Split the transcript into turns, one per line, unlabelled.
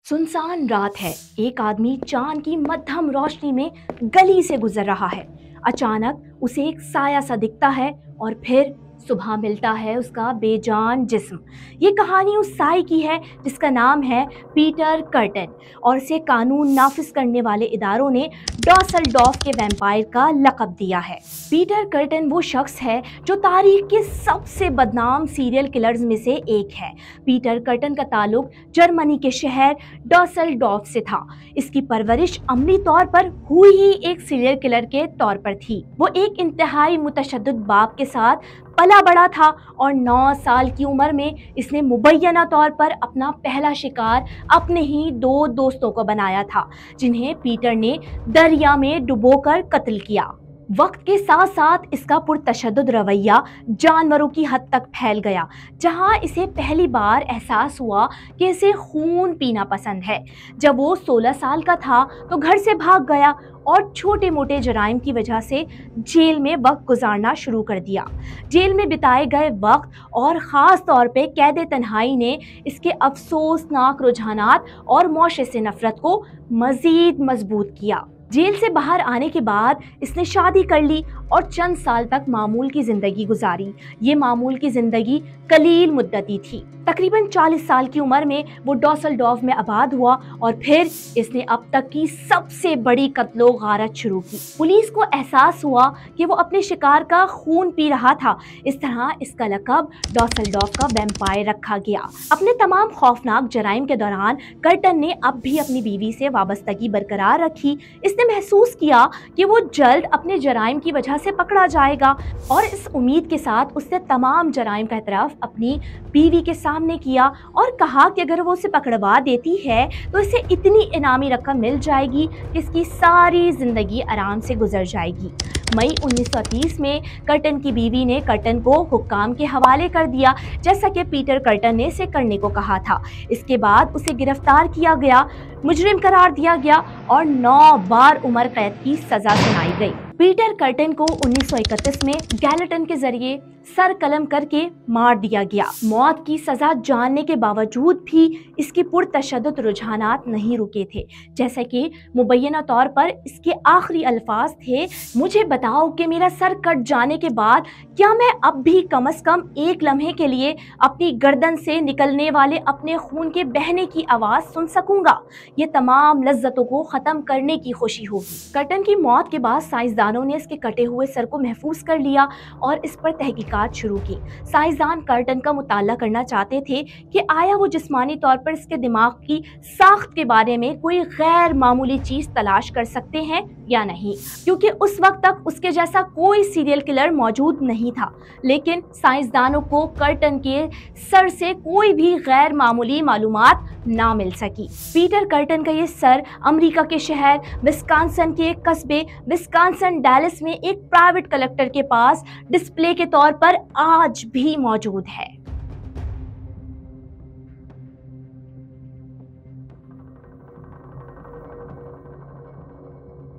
सुनसान रात है। एक आदमी चांद की मध्यम रोशनी में गली से गुजर रहा है। अचानक उसे एक साया सा दिखता है और फिर सुबह मिलता है उसका बेजान जिस्म। ये कहानी उस साई की है जिसका नाम है पीटर कर्टन, और इसे कानून नाफिज करने वाले इदारों ने डॉसलडॉर्फ के वैम्पायर का लक़ब दिया है। पीटर कर्टन वो शख्स है जो तारीख के सबसे बदनाम सीरियल किलर्स में से एक है। पीटर कर्टन का ताल्लुक जर्मनी के शहर डॉसलडॉर्फ से था। इसकी परवरिश अमली तौर पर हुई ही एक सीरियल किलर के तौर पर थी। वो एक इंतहाई मुतशद्दिद बाप के साथ पला बड़ा था और 9 साल की उम्र में इसने मुबैना तौर पर अपना पहला शिकार अपने ही 2 दोस्तों को बनाया था, जिन्हें पीटर ने दरिया में डुबोकर कत्ल किया। वक्त के साथ साथ इसका पुरतशद्दुद रवैया जानवरों की हद तक फैल गया, जहां इसे पहली बार एहसास हुआ कि इसे खून पीना पसंद है। जब वो 16 साल का था तो घर से भाग गया और छोटे मोटे जराइम की वजह से जेल में वक्त गुजारना शुरू कर दिया। जेल में बिताए गए वक्त और ख़ास तौर पे कैद तन्हाई ने इसके अफसोसनाक रुझानात और मौशे से नफरत को मज़ीद मजबूत किया। जेल से बाहर आने के बाद इसने शादी कर ली और चंद साल तक मामूल की ज़िंदगी गुजारी। ये मामूल की ज़िंदगी कलील मुद्दती थी। तकरीबन 40 साल की उम्र में वो डॉसलडॉर्फ में आबाद हुआ और फिर इसने अब तक की सबसे बड़ी कत्लो गारत शुरू की। पुलिस को एहसास हुआ कि वो अपने शिकार का खून पी रहा था। इस तरह इसका लक़ब डॉसलडॉर्फ का वैम्पायर रखा गया। अपने तमाम खौफनाक जराइम के दौरान कर्टन ने अब भी अपनी बीवी से वाबस्तगी बरकरार रखी। इसने महसूस किया कि वो जल्द अपने जराइम की वजह से पकड़ा जाएगा, और इस उम्मीद के साथ उसने तमाम जराइम का एतराफ़ अपनी बीवी के सामने किया और कहा कि अगर वो उसे पकड़वा देती है तो इसे इतनी इनामी रकम मिल जाएगी कि इसकी सारी ज़िंदगी आराम से गुजर जाएगी। मई 1930 में कर्टन की बीवी ने कर्टन को हुक्काम के हवाले कर दिया, जैसा कि पीटर कर्टन ने इसे करने को कहा था। इसके बाद उसे गिरफ्तार किया गया, मुजरिम करार दिया गया और 9 बार उम्र कैद की सज़ा सुनाई गई। पीटर कर्टन को 1931 में गैलेटन के जरिए सर कलम करके मार दिया गया। मौत की सजा जानने के बावजूद भी इसके पुरतशद्दुद रुझानात नहीं रुके थे। जैसे कि मुबैना तौर पर इसके आखिरी अल्फाज थे, मुझे बताओ कि मेरा सर कट जाने के बाद क्या मैं अब भी कम से कम एक लम्हे के लिए अपनी गर्दन से निकलने वाले अपने खून के बहने की आवाज़ सुन सकूंगा। ये तमाम लज्जतों को ख़त्म करने की खुशी होगी। कर्टन की मौत के बाद साइंसदानों ने इसके कटे हुए सर को महफूज कर लिया और इस पर तहकीकात शुरू की। साइंसदान कर्टन का मुताला करना चाहते थे कि आया वो जिस्मानी तौर पर इसके दिमाग की साख्त के बारे में कोई गैर मामूली चीज़ तलाश कर सकते हैं या नहीं, क्योंकि उस वक्त तक उसके जैसा कोई सीरियल किलर मौजूद नहीं था। लेकिन साइंसदानों को कर्टन के सर से कोई भी गैर मामूली मालूमात ना मिल सकी। पीटर कर्टन का ये सर अमेरिका के शहर विस्कॉन्सिन के एक कस्बे विस्कॉन्सिन डेलिस में एक प्राइवेट कलेक्टर के पास डिस्प्ले के तौर पर आज भी मौजूद है।